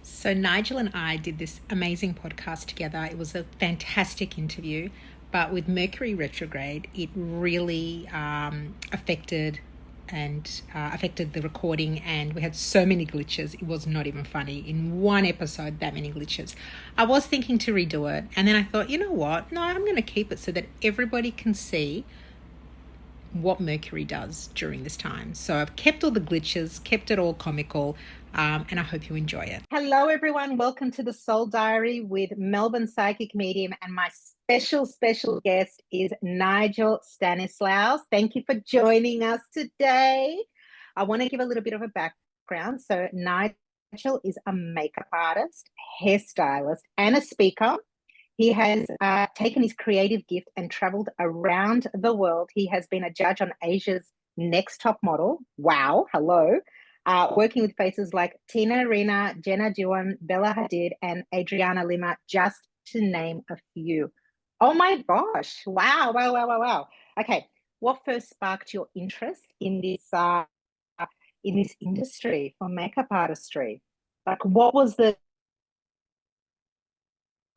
So, Nigel and I did this amazing podcast together. It was a fantastic interview, but with Mercury retrograde, it really affected the recording, and we had so many glitches. It was not even funny. In one episode, that many glitches. I was thinking to redo it, and then I thought, you know what? No, I'm going to keep it so that everybody can see what Mercury does during this time. So I've kept all the glitches, kept it all comical, and I hope you enjoy it. Hello, everyone. Welcome to the Soul Diary with Melbourne Psychic Medium, and my special guest is Nigel Stanislaus. Thank you for joining us today. I want to give a little bit of a background. So Nigel is a makeup artist, hairstylist, and a speaker. He has taken his creative gift and traveled around the world. He has been a judge on Asia's Next Top Model. Wow, hello. Working with faces like Tina Rina, Jenna Dewan, Bella Hadid, and Adriana Lima, just to name a few. Oh my gosh. Wow. Okay. What first sparked your interest in this industry for makeup artistry? Like, what was the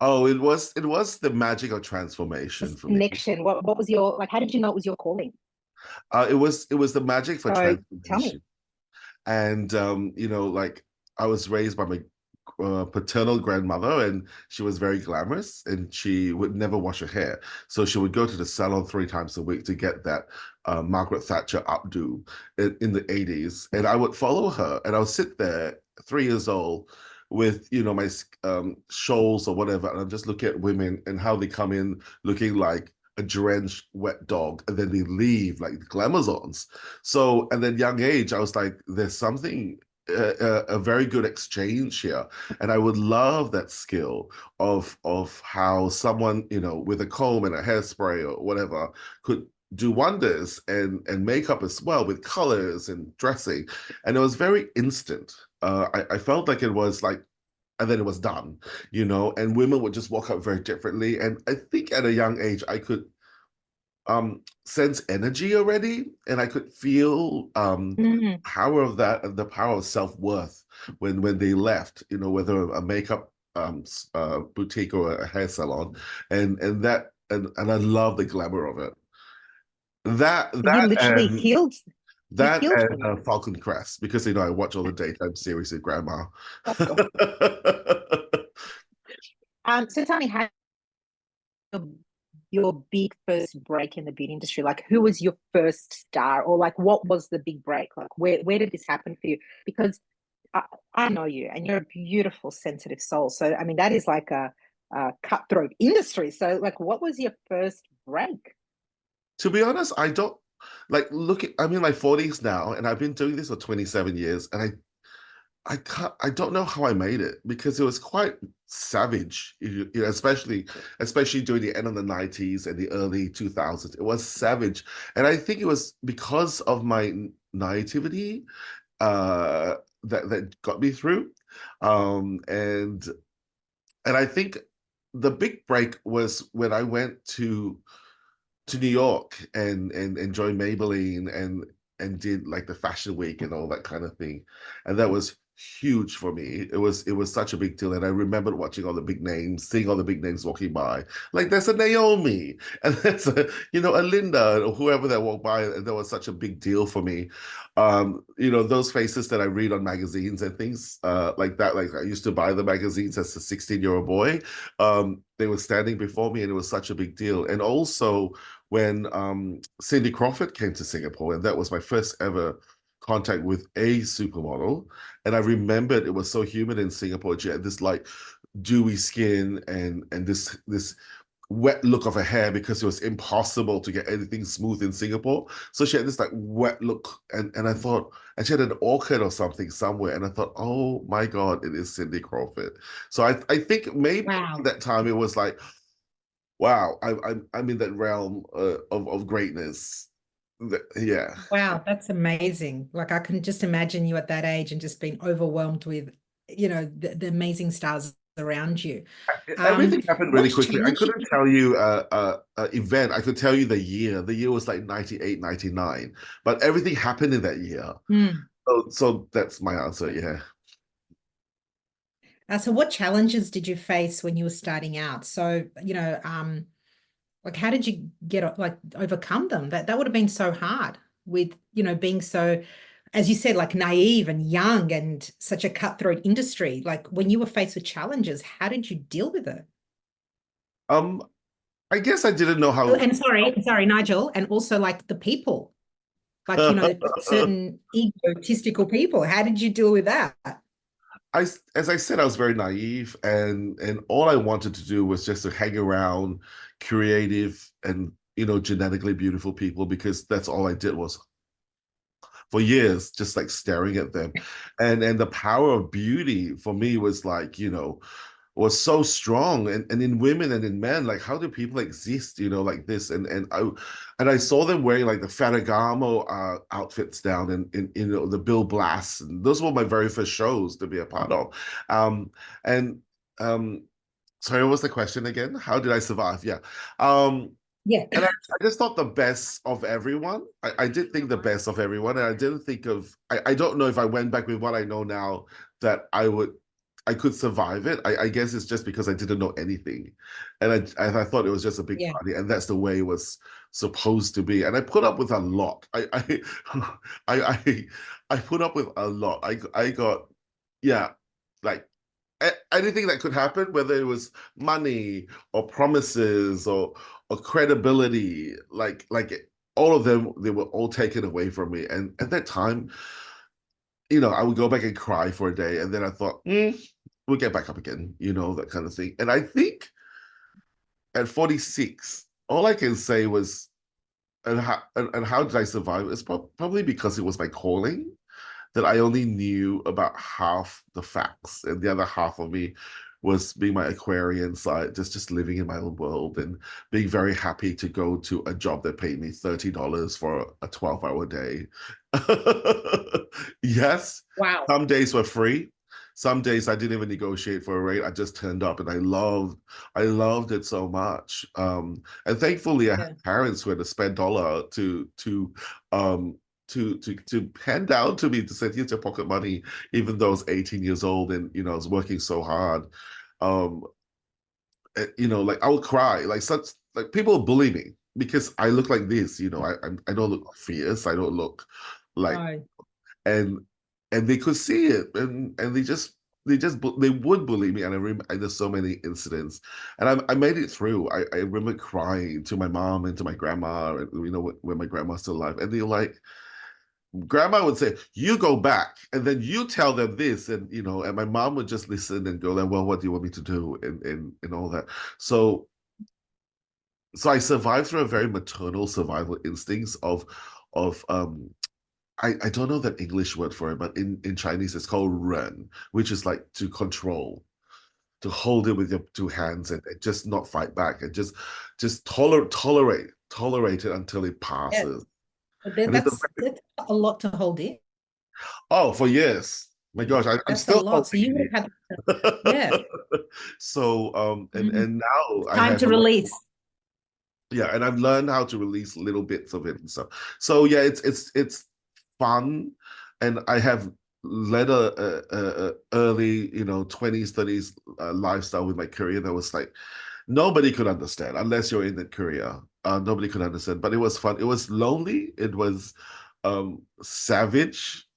Oh, it was the magic of transformation for me. connection? What was your, like, how did you know it was your calling? It was the magic for So tell me. transformation. And like I was raised by my paternal grandmother, and she was very glamorous, and she would never wash her hair. So she would go to the salon 3 times a week to get that Margaret Thatcher updo in the 80s. And I would follow her, and I would sit there 3 years old with my shawls or whatever, and I just look at women and how they come in looking like a drenched wet dog, and then they leave like the glamazons. So and then young age I was like, there's something, a very good exchange here, and I would love that skill of how someone with a comb and a hairspray or whatever could do wonders, and makeup as well, with colors and dressing. And it was very instant. I felt like it was like, and then it was done, and women would just walk up very differently. And I think at a young age I could sense energy already, and I could feel Mm. power of that, and the power of self-worth when they left, whether a makeup boutique or a hair salon. And I love the glamour of it. that You that literally and healed. You that healed and them. Falcon Crest, because I watch all the daytime series with grandma. Of course. So tell me, how your big first break in the beauty industry? Like, who was your first star, or like, what was the big break? Like, where did this happen for you? Because I, I know you, and you're a beautiful, sensitive soul. So I mean, that is like a cutthroat industry. So like, what was your first break? To be honest, I don't like look at, I'm in my 40s now, and I've been doing this for 27 years, and I don't know how I made it, because it was quite savage, especially during the end of the 90s and the early 2000s. It was savage, and I think it was because of my naivety that got me through. And I think the big break was when I went to New York and joined Maybelline, and did like the Fashion Week and all that kind of thing, and that was huge for me. It was such a big deal, and I remembered watching all the big names, seeing all the big names walking by. Like, there's a Naomi, and there's a Linda, or whoever that walked by, and that was such a big deal for me. Those faces that I read on magazines and things like that. Like, I used to buy the magazines as a 16-year-old boy. They were standing before me, and it was such a big deal. And also when Cindy Crawford came to Singapore, and that was my first ever contact with a supermodel. And I remembered it was so humid in Singapore. She had this like dewy skin, and this wet look of her hair, because it was impossible to get anything smooth in Singapore. So she had this like wet look, and I thought, and she had an orchid or something somewhere, and I thought, oh my God, it is Cindy Crawford. So I think maybe around Wow. that time it was like, wow, I'm in that realm of greatness. Yeah. Wow, that's amazing. Like, I can just imagine you at that age and just being overwhelmed with, the amazing stars around you. Everything happened really What quickly. I changed couldn't you? tell you a event. I could tell you the year. The year was like 98, 99, but everything happened in that year. Mm. So that's my answer. Yeah. So what challenges did you face when you were starting out? So, like how did you like overcome them? That would have been so hard with, being so, as you said, like naive and young and such a cutthroat industry. Like when you were faced with challenges, how did you deal with it? Um, I guess I didn't know Oh, how. and sorry, Nigel, and also like the people, like, certain egotistical people. How did you deal with that? As I said, I was very naive, and all I wanted to do was just to hang around creative and genetically beautiful people because that's all I did was for years just like staring at them, and the power of beauty for me was like was so strong and in women and in men, like how do people exist like this, and I saw them wearing like the Ferragamo outfits down in the Bill Blass, and those were my very first shows to be a part of. And um Sorry, what was the question again? How did I survive? Yeah. um Yeah. and I just thought the best of everyone. I did think the best of everyone, and I didn't think of. I don't know if I went back with what I know now that I could survive it. I guess it's just because I didn't know anything, and I thought it was just a big Yeah. party, and that's the way it was supposed to be. And I put up with a lot. I I put up with a lot. I got, yeah, like anything that could happen, whether it was money or promises or credibility, like all of them, they were all taken away from me. And at that time, I would go back and cry for a day, and then I thought, we'll get back up again, that kind of thing. And I think at 46, all I can say was, and how did I survive? It's probably because it was my calling that I only knew about half the facts, and the other half of me was being my Aquarian side, just living in my own world and being very happy to go to a job that paid me $30 for a 12-hour day. Yes, Wow. some days were free. Some days I didn't even negotiate for a rate. I just turned up, and I loved it so much. And thankfully, I had Yeah. parents who had to spend dollar um to hand down to me to say, here's your pocket money, even though I was 18 years old and I was working so hard. Um, like I would cry, like such like people bully me because I look like this, I don't look fierce, I don't look like, No. and they could see it, and they would bully me, and and there's so many incidents, and I made it through. I remember crying to my mom and to my grandma, and when my grandma's still alive, and they're like, grandma would say, you go back and then you tell them this, and my mom would just listen and go like, well, what do you want me to do, and all that. So so I survived through a very maternal survival instincts of I don't know that English word for it, but in Chinese it's called ren, which is like to control, to hold it with your two hands, and just not fight back, and just tolerate it until it Yeah. passes. But And it's a that's a lot to hold in. Oh, for years. My gosh, I'm That's a still lot. So holding you would have had it. yeah. So, and Mm. now It's I time have to a lot. release. Yeah, and I've learned how to release little bits of it and stuff. So yeah, it's fun, and I have led a early 20s 30s lifestyle with my career that was like nobody could understand unless you're in that career. Nobody could understand, but it was fun. It was lonely. It was savage,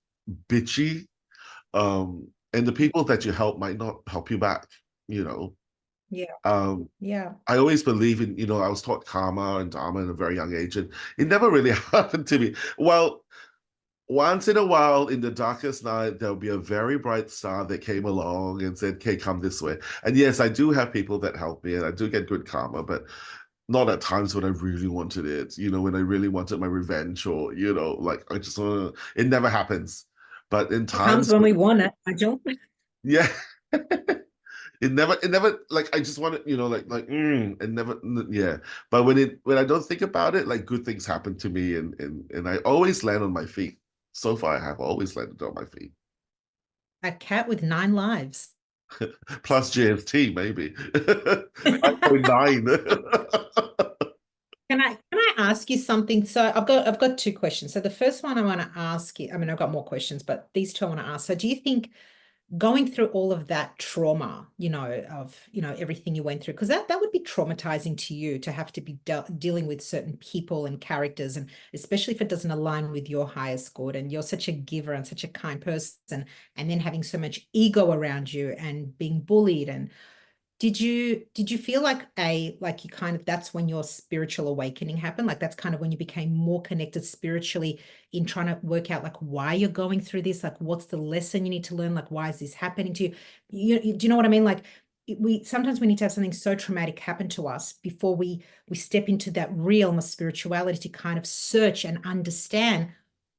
bitchy, and the people that you help might not help you back, you know. Yeah. Um, Yeah. I always believe in, I was taught karma and dharma at a very young age, and it never really happened to me. Well, once in a while, in the darkest night, there'll be a very bright star that came along and said, "Okay, come this way." And yes, I do have people that help me, and I do get good karma, but not at times when I really wanted it. When I really wanted my revenge, or like I just it never happens. But in It comes times when when, we want it, Nigel. yeah. It never like I just want it, it never, yeah. But when I don't think about it, like good things happen to me, and I always land on my feet. So far, I have always landed on my feet. A cat with 9 lives. Plus GST, maybe 9.9. Can I ask you something? So I've got two questions. So the first one I want to ask you, I mean, I've got more questions, but these two I want to ask. So do you think going through all of that trauma, of, everything you went through, because that would be traumatizing to you to have to be dealing with certain people and characters, and especially if it doesn't align with your highest good, and you're such a giver and such a kind person, and then having so much ego around you and being bullied. And did you feel like you kind of, that's when your spiritual awakening happened? Like that's kind of when you became more connected spiritually in trying to work out like why you're going through this, like what's the lesson you need to learn, like why is this happening to you? Do you know what I mean? Like we sometimes we need to have something so traumatic happen to us before we step into that realm of spirituality to kind of search and understand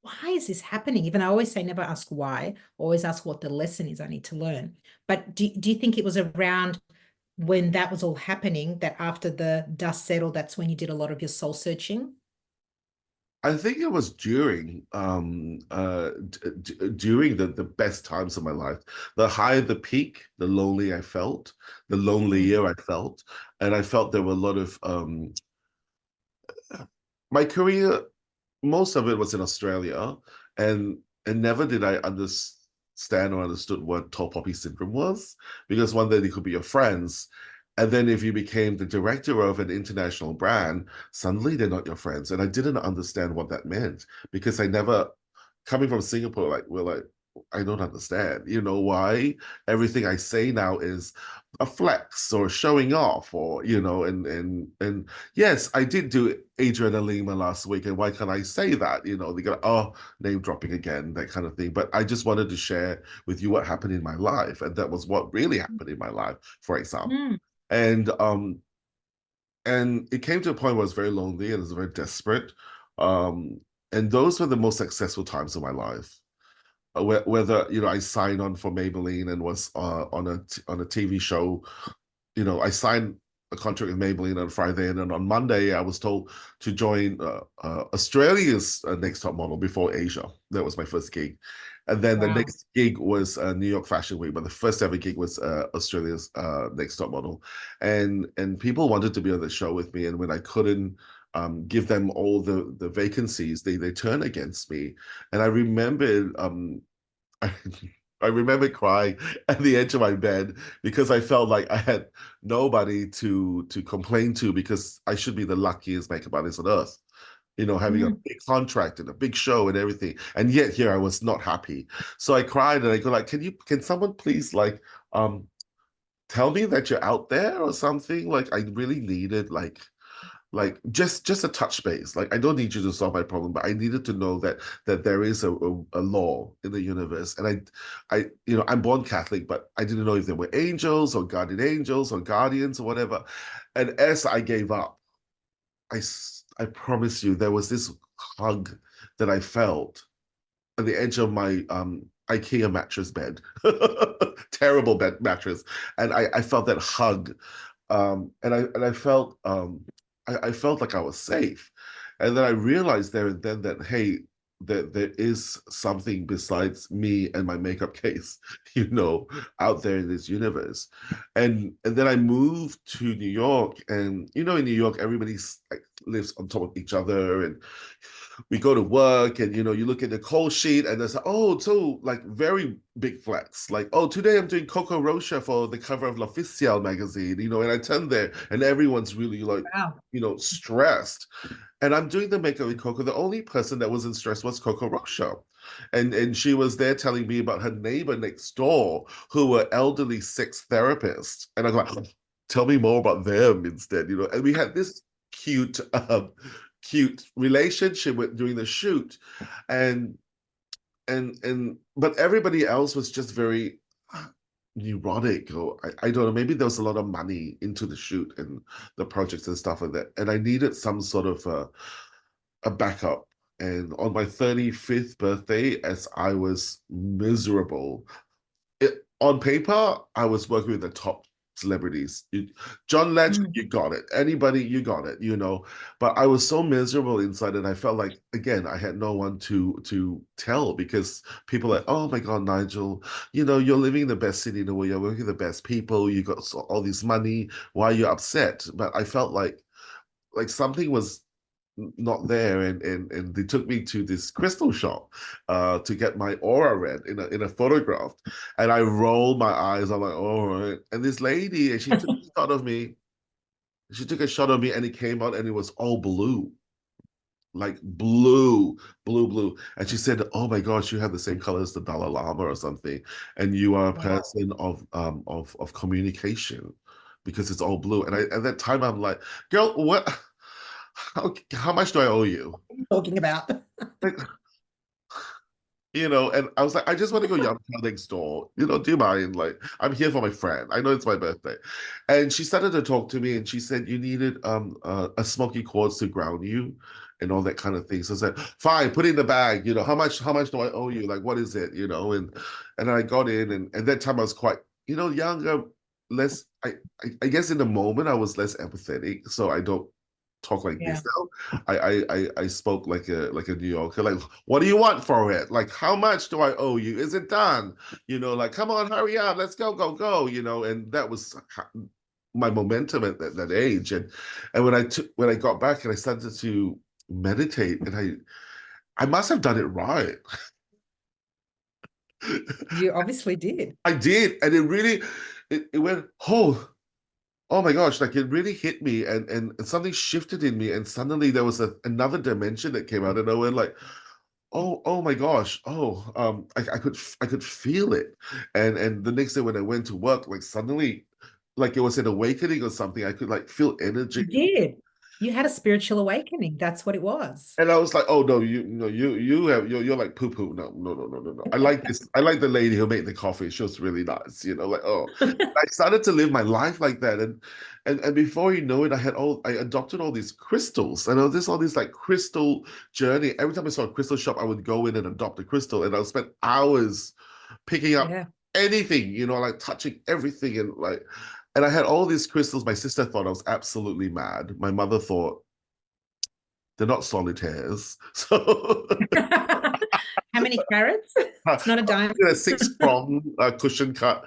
why is this happening? Even I always say never ask why, always ask what the lesson is I need to learn. But do you think it was around when that was all happening, that after the dust settled, that's when you did a lot of your soul searching? I think it was during the best times of my life. The higher the peak, the lonely I felt, the Mm, lonelier I felt. And I felt there were a lot of my career, most of it was in Australia, and never did I understand or understood what tall poppy syndrome was, because one day they could be your friends, and then if you became the director of an international brand, suddenly they're not your friends, and I didn't understand what that meant because I never, coming from Singapore, like we're like, I don't understand, why everything I say now is a flex or showing off, or and yes, I did do Adrian and Lima last week, and why can't I say that? They go, oh, name dropping again, that kind of thing. But I just wanted to share with you what happened in my life, and that was what really happened in my life, for example. mm, And it came to a point where I was very lonely and I was very desperate. Um, and those were the most successful times of my life. Whether I signed on for Maybelline and was on a TV show. I signed a contract with Maybelline on Friday, and then on Monday I was told to join Australia's Next Top Model before Asia. That was my first gig, and then the wow. next gig was New York Fashion Week. But the first ever gig was Australia's Next Top Model, and people wanted to be on the show with me, and when I couldn't give them all the vacancies, they turned against me, and I remembered I, I remember crying at the edge of my bed because I felt like I had nobody to complain to, because I should be the luckiest makeup artist on earth, having a Mm, big contract and a big show and everything. And yet here I was not happy. So I cried and I go like, can someone please um tell me that you're out there or something? Like I really needed just a touch base. Like I don't need you to solve my problem, but I needed to know that there is a law in the universe. And I'm born Catholic, but I didn't know if there were angels or guardian angels or guardians or whatever. And as I gave up, I promise you there was this hug that I felt at the edge of my IKEA mattress bed. Terrible bed mattress. And I felt that hug. And I felt I felt like I was safe. And then I realized there and then that, hey, that there is something besides me and my makeup case, out there in this universe. And then I moved to New York, and in New York, everybody's like lives on top of each other, and we go to work, and you look at the call sheet, and there's so like very big flex, like, oh, today I'm doing Coco Rocha for the cover of L'Officiel magazine, and I turn there and everyone's really like wow. stressed, and I'm doing the makeup with Coco. The only person that wasn't stressed was Coco Rocha, and she was there telling me about her neighbor next door who were elderly sex therapists, and I go like, tell me more about them instead, and we had this cute cute relationship with during the shoot, and but everybody else was just very neurotic, or I don't know, maybe there was a lot of money into the shoot and the projects and stuff like that, and I needed some sort of a backup. And on my 35th birthday, as I was miserable, on paper, I was working with the top celebrities. John Legend, Mm, you got it. Anybody, you got it. But I was so miserable inside, and I felt like, again, I had no one to tell, because people are like, oh my God, Nigel, you're living in the best city in the world. You're working with the best people. You got all this money. Why are you upset? But I felt like something was. not there, and they took me to this crystal shop to get my aura read in a photograph, and I rolled my eyes. I'm like, all right. And this lady, and she took a shot of me. She took a shot of me, and it came out, and it was all blue, like blue. And she said, "Oh my gosh, you have the same color as the Dalai Lama or something, and you are a Wow. person of communication because it's all blue." And I at that time I'm like, "Girl, what? How much do I owe you?" Talking about. Like, and I was like, I just want to go yum next door. Do you mind? Like, I'm here for my friend. I know it's my birthday. And she started to talk to me and she said you needed a smoky quartz to ground you and all that kind of thing. So I said, fine, put it in the bag. How much do I owe you? Like, what is it? And I got in and at that time I was quite, younger, less I guess in the moment I was less empathetic. So I don't talk like Yeah. this now. I spoke like a New Yorker. Like, what do you want for it? Like, how much do I owe you? Is it done? Like, come on, hurry up, let's go. And that was my momentum at that age. And when I got back and I started to meditate, and I must have done it right. You obviously did. I did, and it went, oh my gosh, like it really hit me and something shifted in me and suddenly there was another dimension that came out and I went like, oh my gosh, I could feel it. And the next day when I went to work, like suddenly like it was an awakening or something. I could like feel energy. You did. You had a spiritual awakening. That's what it was. And I was like, oh no, you're like poo poo. No. I like this. I like the lady who made the coffee. She was really nice, like, oh. I started to live my life like that. And before you know it, I adopted all these crystals. And all this like crystal journey. Every time I saw a crystal shop, I would go in and adopt a crystal. And I would spend hours picking up Yeah. anything, like touching everything and I had all these crystals. My sister thought I was absolutely mad. My mother thought they're not solitaires. So How many carats? It's not a diamond. a 6 prong cushion cut.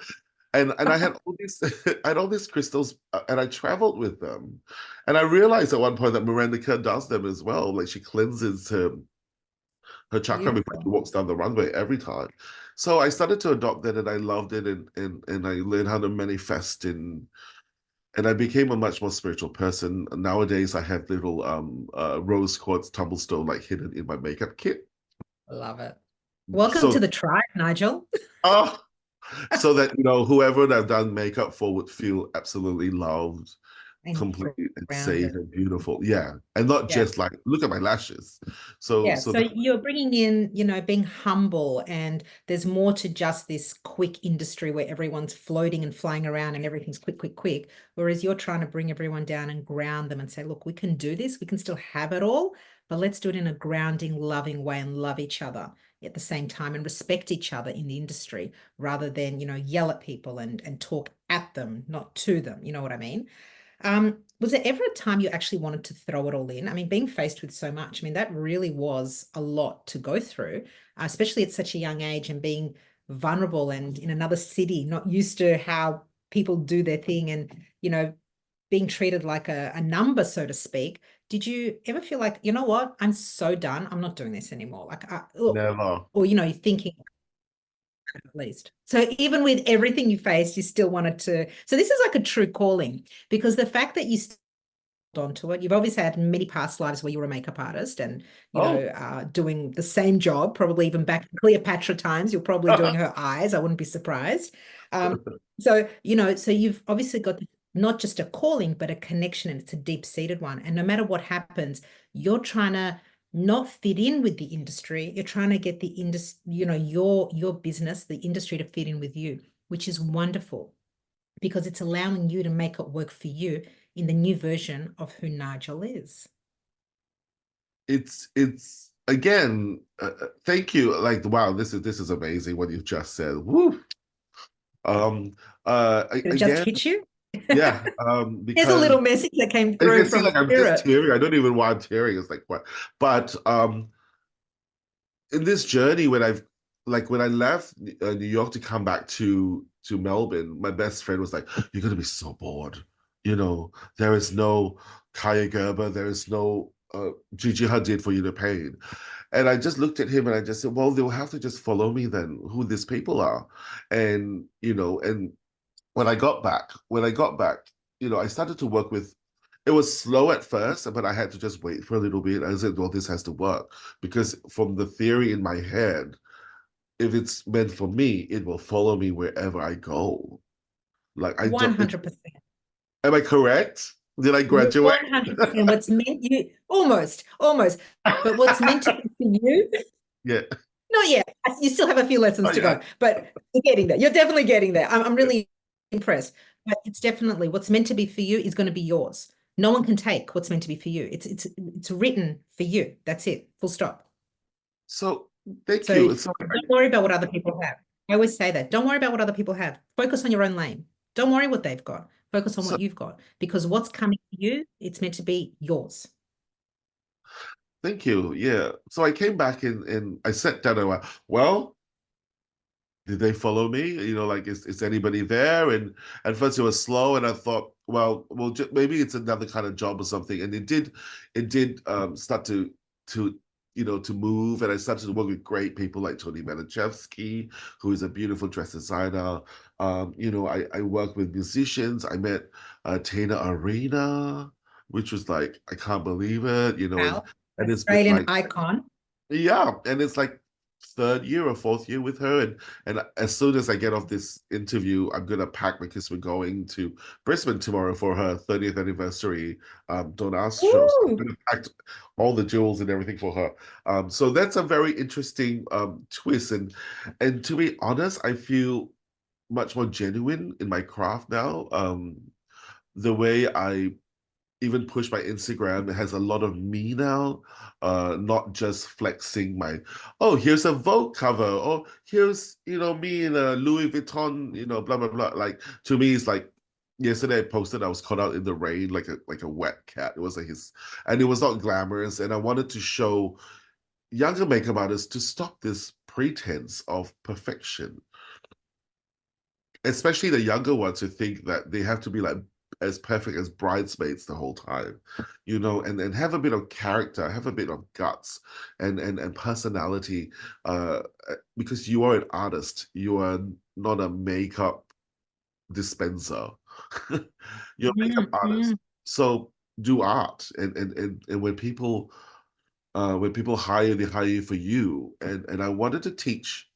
And I had all these I had all these crystals and I traveled with them. And I realized at one point that Miranda Kerr does them as well. Like she cleanses her chakra before she Beautiful. walks down the runway every time. So I started to adopt it and I loved it and I learned how to manifest and I became a much more spiritual person. Nowadays, I have little rose quartz tumblestone like hidden in my makeup kit. Love it. Welcome to So, the tribe, Nigel. oh, so that whoever I've done makeup for would feel absolutely loved, And complete and safe grounded. and beautiful. Yeah, and not Yeah. just like look at my lashes. So, Yeah, so so that, you're bringing in, being humble, and there's more to just this quick industry where everyone's floating and flying around and everything's quick, quick, quick. Whereas you're trying to bring everyone down and ground them and say, look, we can do this, we can still have it all, but let's do it in a grounding, loving way and love each other at the same time and respect each other in the industry rather than, yell at people and talk at them, not to them. You know what I mean? Was there ever a time you actually wanted to throw it all in? I mean, being faced with so much, I mean, that really was a lot to go through, especially at such a young age and being vulnerable and in another city, not used to how people do their thing and, being treated like a number, so to speak. Did you ever feel like, you know what, I'm so done, I'm not doing this anymore? Like, never. or, you're thinking, at least. So even with everything you faced, you still wanted to. So this is like a true calling because the fact that you onto it. You've obviously had many past lives where you were a makeup artist and, Oh, doing the same job, probably even back in Cleopatra times, you're probably doing her eyes. I wouldn't be surprised. So, so you've obviously got not just a calling, but a connection, and it's a deep-seated one. And no matter what happens, you're trying to not fit in with the industry. You're trying to get the industry, your business, the industry to fit in with you, which is wonderful because it's allowing you to make it work for you in the new version of who Nigel is. it's again. Thank you. Like, wow, this is amazing what you've just said. Woo. Um. Did it just Again, hit you? yeah. Here's a Because little message that came you through can see from like I'm just Spirit. tearing. I don't even know why I'm tearing. It's like what, but in this journey when I left New York to come back to Melbourne, my best friend was like, "You're gonna be so bored. There is no Kaya Gerber, there is no Gigi Hadid for You to Pain. And I just looked at him and I just said, well, they'll have to just follow me then, who these people are. And, and when I got back, I started to work with, it was slow at first, but I had to just wait for a little bit. I said, well, this has to work because from the theory in my head, if it's meant for me, it will follow me wherever I go. Like I don't, 100%. am I correct? Did I graduate? 100%. What's meant you almost, but what's meant to be for you, Yeah. not yet. You still have a few lessons Oh to yeah. go, but you're getting there. You're definitely getting there. I'm Yeah. really impressed. But it's definitely what's meant to be for you is going to be yours. No one can take what's meant to be for you. It's written for you. That's it. Full stop. So thank So you. So don't worry about what other people have. I always say that. Don't worry about what other people have. Focus on your own lane. Don't worry what they've got. Focus on so what you've got because what's coming to you, it's meant to be yours. thank you. Yeah. So I came back and I sat down and I went, well, did they follow me? Like is anybody there? And at first it was slow, and I thought, well, maybe it's another kind of job or something. And it did start to move, and I started to work with great people like Tony Maniszewski, who is a beautiful dress designer. I work with musicians. I met Tina Arena, which was like I can't believe it, and Wow. and it's been Australian like icon. yeah, and it's like third year or fourth year with her, and as soon as I get off this interview, I'm gonna pack because we're going to Brisbane tomorrow for her 30th anniversary Don't Ask show. So I'm Woo! gonna pack all the jewels and everything for her. So that's a very interesting twist, and to be honest, I feel much more genuine in my craft now. The way I even push my Instagram. It has a lot of me now, not just flexing my, oh, here's a Vogue cover, oh, here's, me in a Louis Vuitton, blah, blah, blah. Like, to me, it's like, yesterday I posted I was caught out in the rain like a wet cat. It was like and it was not glamorous. And I wanted to show younger makeup artists to stop this pretense of perfection, especially the younger ones who think that they have to be like as perfect as bridesmaids the whole time, and have a bit of character, have a bit of guts and personality, because you are an artist, you are not a makeup dispenser. You're a makeup artist, Mhm. so do art, and when people hire, they hire you for you. And I wanted to teach,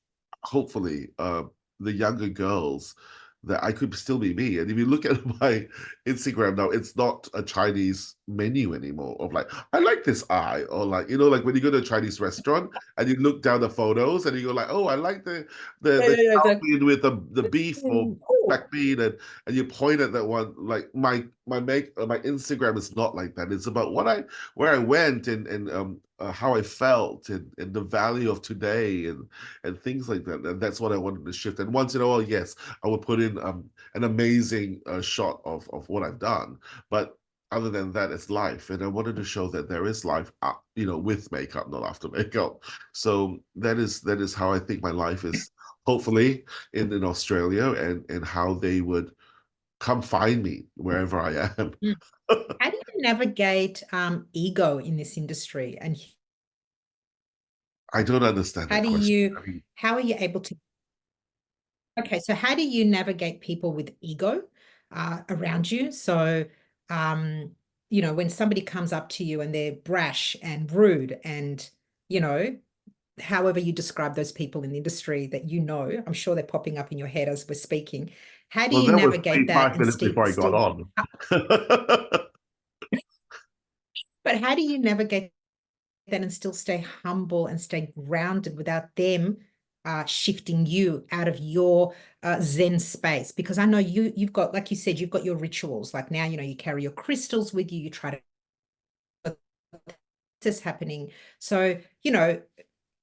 hopefully, the younger girls that I could still be me. And if you look at my Instagram now, it's not a Chinese menu anymore of like, I like this eye, or like, like when you go to a Chinese restaurant and you look down the photos and you go like, oh, I like Yeah, the yeah, yeah, chow exactly. mein with the beef or Oh, black bean, and you point at that one. Like my Instagram is not like that. It's about where I went, and how I felt, and the value of today, and things like that. And that's what I wanted to shift. And once in a while, yes, I would put in an amazing shot of what I've done. But other than that, it's life. And I wanted to show that there is life, with makeup, not after makeup. So that is how I think my life is, hopefully in Australia, and how they would come find me wherever I am. mm. How do you navigate ego in this industry? And I don't understand how that do question. you I mean, how are you able to okay, so how do you navigate people with ego around you? So when somebody comes up to you and they're brash and rude and you know however you describe those people in the industry that I'm sure they're popping up in your head as we're speaking. How do well, you that was navigate three, that five and minutes before I got still, on. but how do you navigate that and still stay humble and stay grounded without them shifting you out of your Zen space? Because I know you've got, like you said, you've got your rituals. Like now, you carry your crystals with you. You try to this happening. So,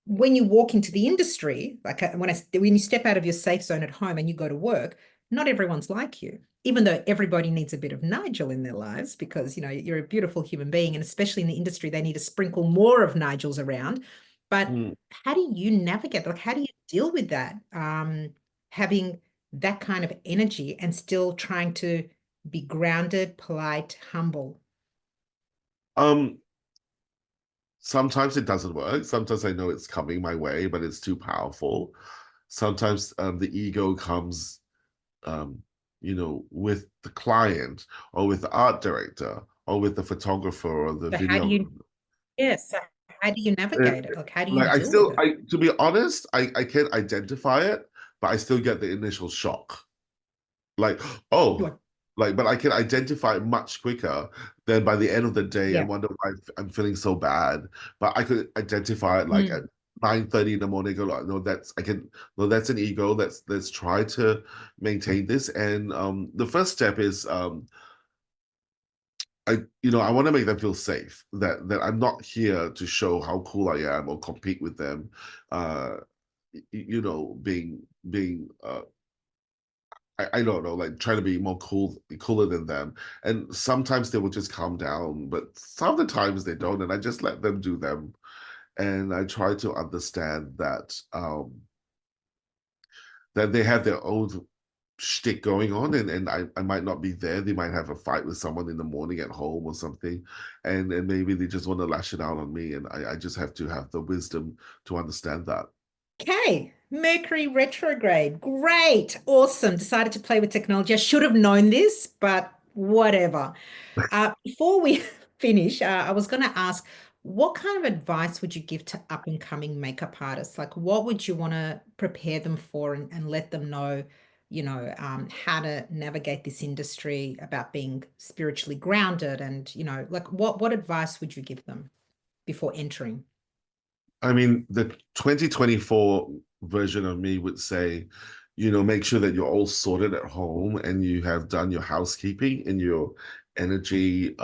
when you walk into the industry, like when you step out of your safe zone at home and you go to work, not everyone's like you. Even though everybody needs a bit of Nigel in their lives, because you're a beautiful human being, and especially in the industry, they need to sprinkle more of Nigels around. But Hmm. how do you navigate? Like, how do you deal with that? Having that kind of energy and still trying to be grounded, polite, humble. Um, sometimes it doesn't work. Sometimes I know it's coming my way, but it's too powerful. Sometimes the ego comes, um, with the client or with the art director or with the photographer or the So how do video. you, yes, so how do you Uh, navigate it? Like, how do you Like I deal with still, it? I to be honest, I can't identify it, but I still get the initial shock. Like, oh, Like, but I can identify it much quicker than by the end of the day and yeah. wonder why I'm feeling so bad. But I could identify it like at Mm. 9:30 in the morning, go like, no, no, that's an ego. Let's try to maintain this. And the first step is I want to make them feel safe that I'm not here to show how cool I am or compete with them. Uh, being I don't know, like trying to be cooler than them. And sometimes they will just calm down, but some of the times they don't, and I just let them do them. And I try to understand that they have their own shtick going on, and I might not be there. They might have a fight with someone in the morning at home or something, and maybe they just want to lash it out on me, and I just have to have the wisdom to understand that. Okay, Mercury retrograde. Great. Awesome. Decided to play with technology. I should have known this, but whatever. Before we finish, I was going to ask, what kind of advice would you give to up and coming makeup artists? Like, what would you want to prepare them for and let them know, how to navigate this industry about being spiritually grounded and, like what advice would you give them before entering? I mean, the 2024 version of me would say, make sure that you're all sorted at home and you have done your housekeeping energy,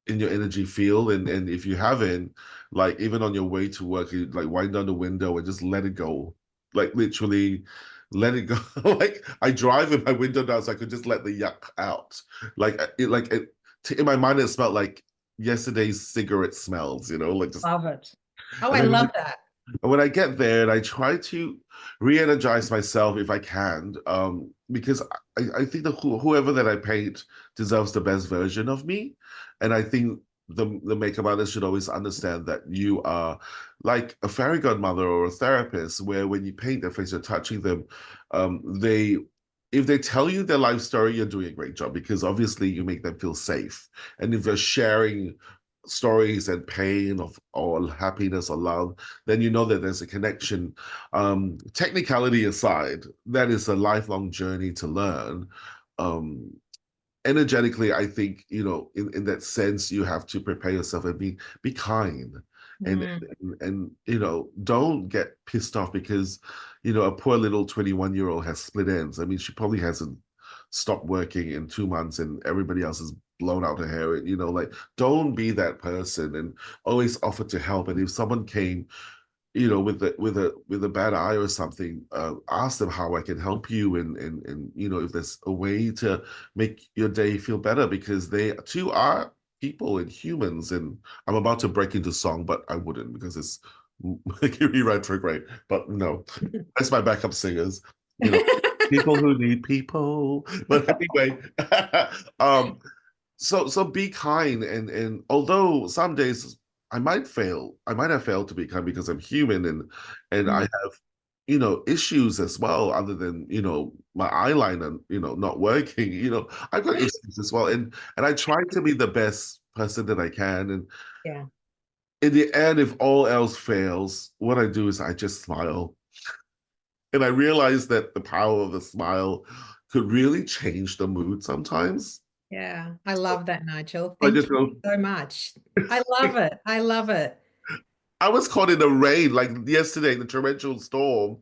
in your energy field. And if you haven't, like even on your way to work, you like wind down the window and just let it go. Like literally let it go. Like I drive with my window down so I could just let the yuck out. In my mind it smelled like yesterday's cigarette smells, like just. Love it. Oh, And I then love that. when I get there, and I try to re-energize myself if I can, because I think that whoever that I paint deserves the best version of me, and I think the makeup artist should always understand that you are like a fairy godmother or a therapist, where when you paint their face, you're touching them. They If they tell you their life story, you're doing a great job because obviously you make them feel safe, and if they're sharing stories and pain of or happiness or love, then you know that there's a connection. Technicality aside, that is a lifelong journey to learn. Um, Energetically, I think, in that sense, you have to prepare yourself and be kind. And, Mm. don't get pissed off because, a poor little 21-year-old has split ends. I mean, she probably hasn't stopped working in 2 months and everybody else has blown out her hair. Like don't be that person and always offer to help. And if someone came with a bad eye or something, ask them how I can help you, and if there's a way to make your day feel better, because they too are people and humans. And I'm about to break into song, but I wouldn't because it's Mercury retrograde. But no, that's my backup singers. You know, people who need people. But anyway, um, so be kind, and although some days I might have failed to be kind because I'm human, and I Mm. have issues as well, other than my eyeliner not working. I've got issues as well, and I try to be the best person that I can. And Yeah. in the end, if all else fails, what I do is I just smile, and I realize that the power of the smile could really change the mood sometimes. Yeah. I love that, Nigel. I Thank just you go. so much. I love it. I love it. I was caught in the rain like yesterday, the torrential storm,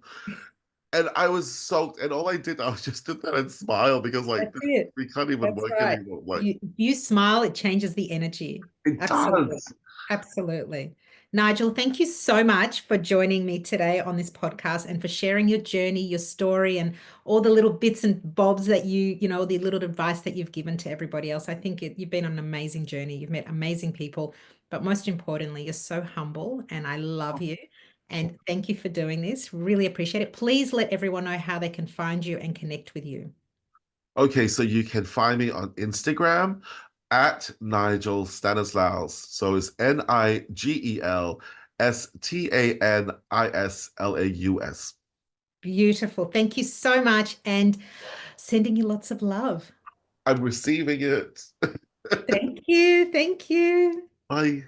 and I was soaked. And all I did, I was just stood there and smile because, like, That's it. we can't even That's work right. anymore. Like, You smile, it changes the energy. it Absolutely. does. Absolutely. Nigel, thank you so much for joining me today on this podcast and for sharing your journey, your story, and all the little bits and bobs that the little advice that you've given to everybody else. I think you've been on an amazing journey. You've met amazing people, but most importantly, you're so humble and I love you. And thank you for doing this. Really appreciate it. Please let everyone know how they can find you and connect with you. Okay, so you can find me on Instagram at Nigel Stanislaus. So it's Nigel Stanislaus. Beautiful. Thank you so much, and sending you lots of love. I'm receiving it. Thank you. Thank you. Bye.